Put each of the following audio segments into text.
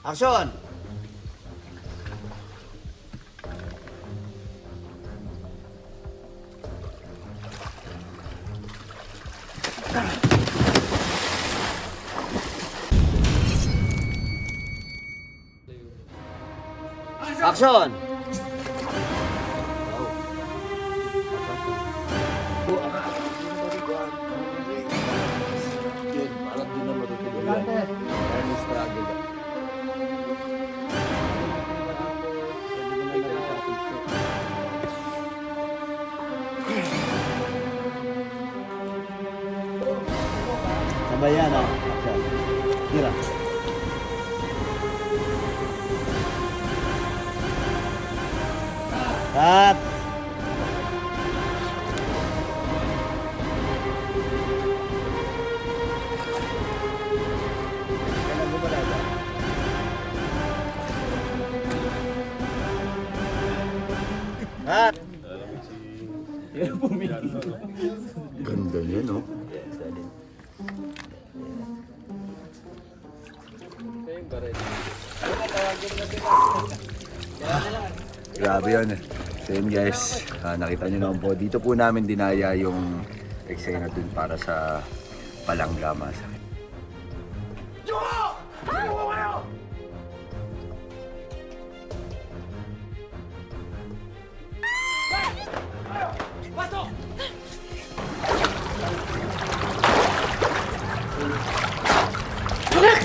Action! Action! Yun, parang di na matutuloy yan. Dahil struggle. Sabay yan, ha? Action. Tira. Cut! Cut! Ganda niya, no? Grabe yun. So yun guys, nakita nyo naman po. Dito po namin dinaya yung eksena dun para sa palanggama.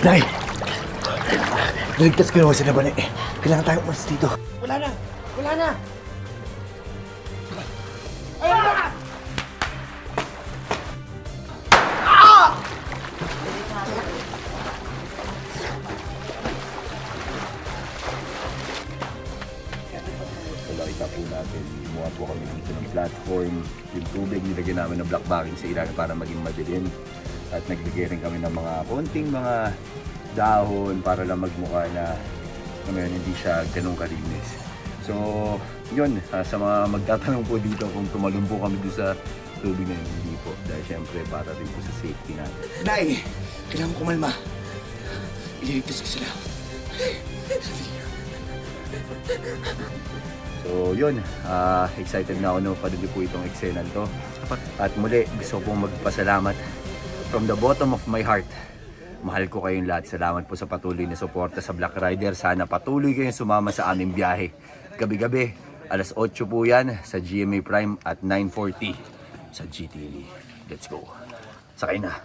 Nay! Naligtas ko naman si Nabane. Kailangan tayo umalis dito. Wala na! Wala na! So nakita po natin, gumawa po kami dito ng platform. Yung tubig, nilagyan namin ng black backing sa ilalim para maging madilim. At nagbigay rin kami ng mga konting mga dahon para lang magmukha na ngayon hindi siya ganun kalinis. So yun, sa mga magtatanong po dito kung tumalon po kami doon sa tubig na yun, hindi po. Dahil syempre para rin po sa safety natin. Nay! Kailangan ko kumalma. Ililigtas ko sila. So yun, excited na ako na mapadali po itong eksena to. At muli, gusto ko pong magpasalamat from the bottom of my heart. Mahal ko kayong lahat. Salamat po sa patuloy na suporta sa Black Rider. Sana patuloy kayong sumama sa aming biyahe. Gabi-gabi, alas 8 po yan sa GMA Prime at 9:40 sa GTV. Let's go. Sakay na.